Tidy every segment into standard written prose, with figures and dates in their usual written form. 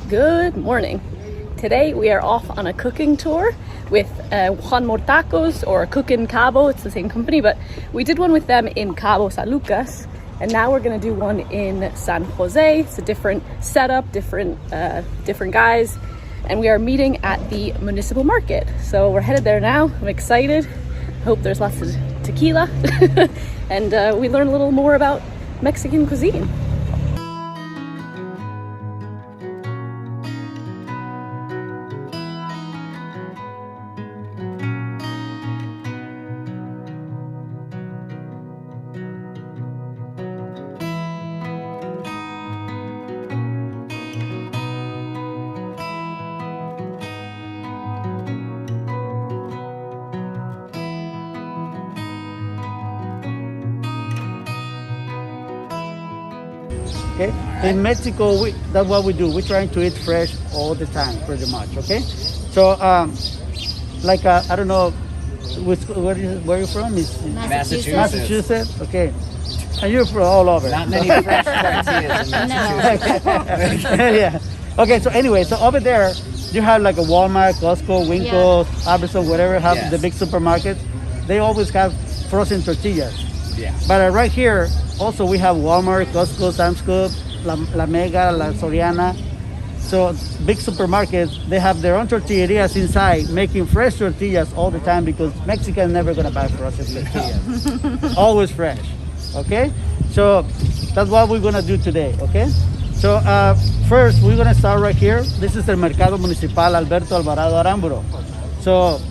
Good morning. Today we are off on a cooking tour with Juan More Tacos or Cookin Cabo. It's the same company, but we did one with them in Cabo San Lucas, and now we're gonna do one in San Jose. It's a different setup, different guys, and we are meeting at the municipal market. So we're headed there now. I'm excited. Hope there's lots of tequila and we learn a little more about Mexican cuisine. Okay. In Mexico, that's what we do. We're trying to eat fresh all the time, pretty much. Okay. So, I don't know, where are you from? Massachusetts. Okay. And you're from all over. Not many fresh tortillas in Massachusetts. Yeah. Okay. So anyway, so over there, you have like a Walmart, Costco, Winkle, Albertson, whatever. Have the big supermarkets. They always have frozen tortillas. Yeah. But right here, also we have Walmart, Costco, Sam's Club, La Mega, La Soriana. So big supermarkets, they have their own tortillerias inside, making fresh tortillas all the time because Mexicans never gonna buy frozen tortillas. Always fresh, okay? So that's what we're gonna do today, okay? So first, we're gonna start right here. This is the Mercado Municipal Alberto Alvarado Aramburo. So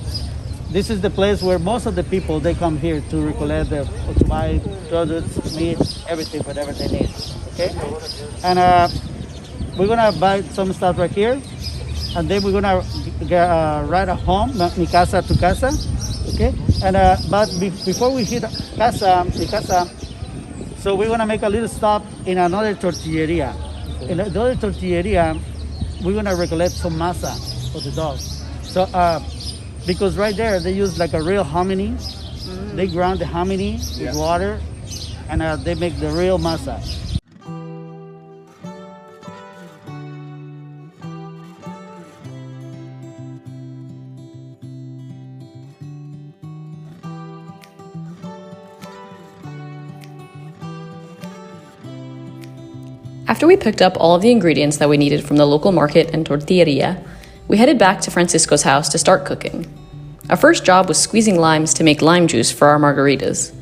this is the place where most of the people, they come here to recollect to buy products, meat, everything, whatever they need, okay? And we're gonna buy some stuff right here, and then we're gonna ride home, mi casa to casa, okay? And but before we hit mi casa, so we're gonna make a little stop in another tortilleria. In the other tortilleria, we're gonna recollect some masa for the dog. So, because right there they use like a real hominy. They ground the hominy with water, and they make the real masa. After we picked up all of the ingredients that we needed from the local market and tortilleria, we headed back to Francisco's house to start cooking. Our first job was squeezing limes to make lime juice for our margaritas.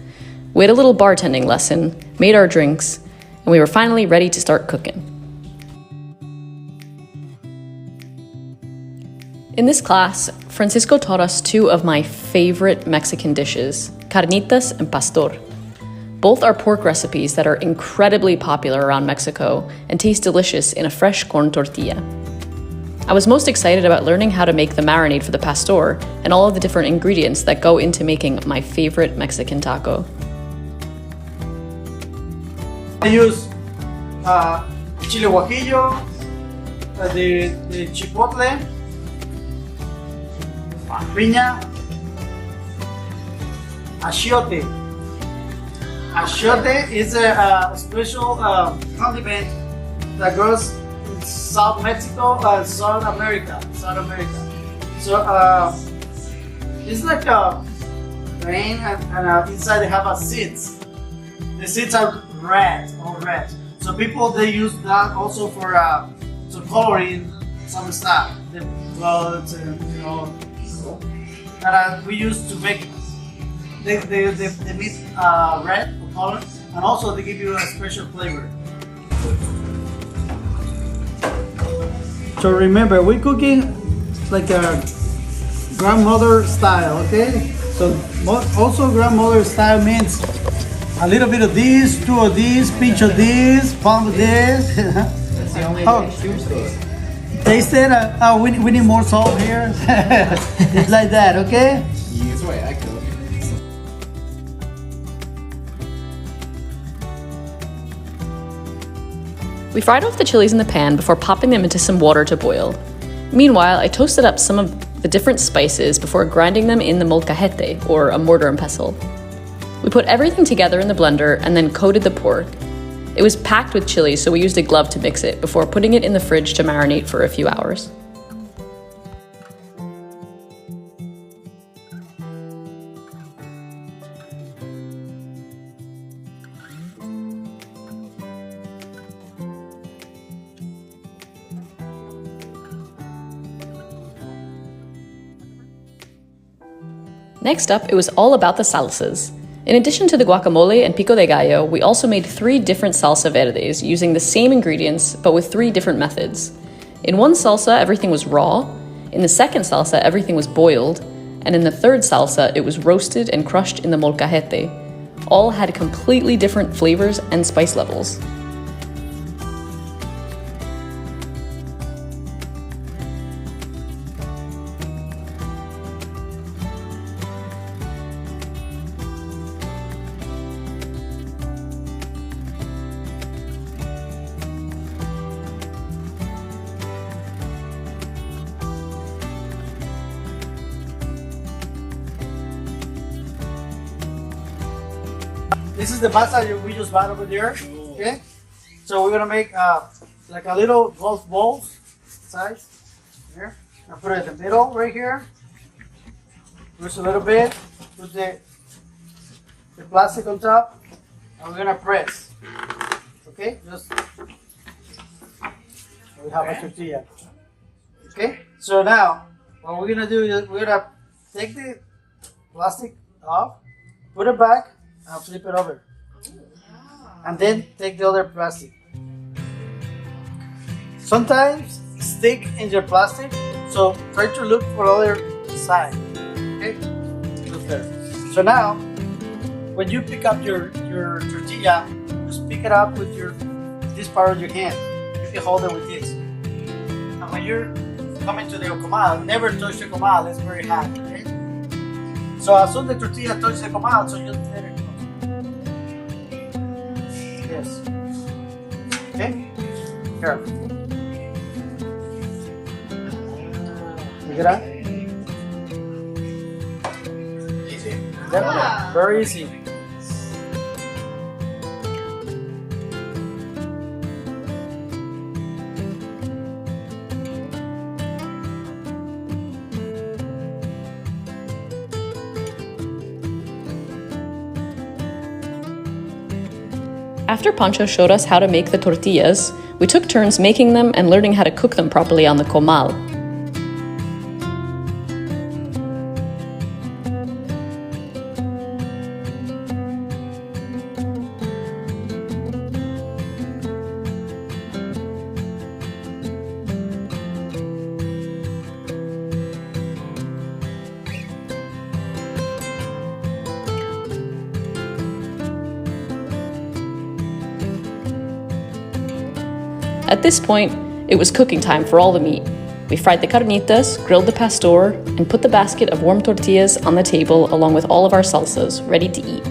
We had a little bartending lesson, made our drinks, and we were finally ready to start cooking. In this class, Francisco taught us two of my favorite Mexican dishes, carnitas and pastor. Both are pork recipes that are incredibly popular around Mexico and taste delicious in a fresh corn tortilla. I was most excited about learning how to make the marinade for the pastor and all of the different ingredients that go into making my favorite Mexican taco. I use chile guajillo, the chipotle, piña, achiote. Achiote is a special condiment that grows in South Mexico and South America. So it's like a grain, and inside they have seeds. The seeds are red. So people, they use that also for coloring some stuff, the clothes, and and we used to make the meat red for color, and also they give you a special flavor. So remember, we're cooking like a grandmother style, okay? So also grandmother style means a little bit of this, two of this, pinch of this, palm of this. That's the only Taste it? We need more salt here. It's like that, okay? That's the way I cook. We fried off the chilies in the pan before popping them into some water to boil. Meanwhile, I toasted up some of the different spices before grinding them in the molcajete, or a mortar and pestle. We put everything together in the blender and then coated the pork. It was packed with chili, so we used a glove to mix it before putting it in the fridge to marinate for a few hours. Next up, it was all about the salsas. In addition to the guacamole and pico de gallo, we also made 3 different salsa verdes using the same ingredients but with 3 different methods. In one salsa, everything was raw. In the second salsa, everything was boiled. And in the third salsa, it was roasted and crushed in the molcajete. All had completely different flavors and spice levels. This is the masa we just bought over there. Okay, so we're gonna make like a little golf ball size here. I'll put it in the middle right here. Push a little bit. Put the plastic on top, and we're gonna press. Okay, just we have a tortilla. Okay, so now what we're gonna do is we're gonna take the plastic off, put it back, and flip it over. And then take the other plastic. Sometimes stick in your plastic, so try to look for other side. Okay, look there. So now, when you pick up your tortilla, just pick it up with this part of your hand. You can hold it with this. And when you're coming to the comal, never touch the comal. It's very hot. Okay. So as soon as the tortilla touches the comal, so you let it go. Yes. Okay. Careful. You get that? Easy. Yep. Very easy. After Pancho showed us how to make the tortillas, we took turns making them and learning how to cook them properly on the comal. At this point, it was cooking time for all the meat. We fried the carnitas, grilled the pastor, and put the basket of warm tortillas on the table along with all of our salsas, ready to eat.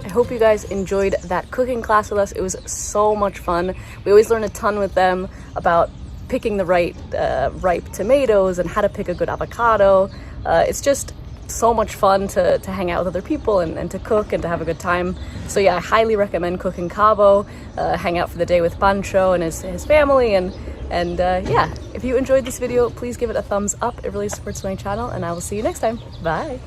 I hope you guys enjoyed that cooking class with us. It was so much fun. We always learn a ton with them about picking the right ripe tomatoes and how to pick a good avocado. It's just so much fun to hang out with other people and to cook and to have a good time. So yeah, I highly recommend Cookin Cabo. Hang out for the day with Pancho and his family. And yeah, if you enjoyed this video, please give it a thumbs up. It really supports my channel, and I will see you next time. Bye.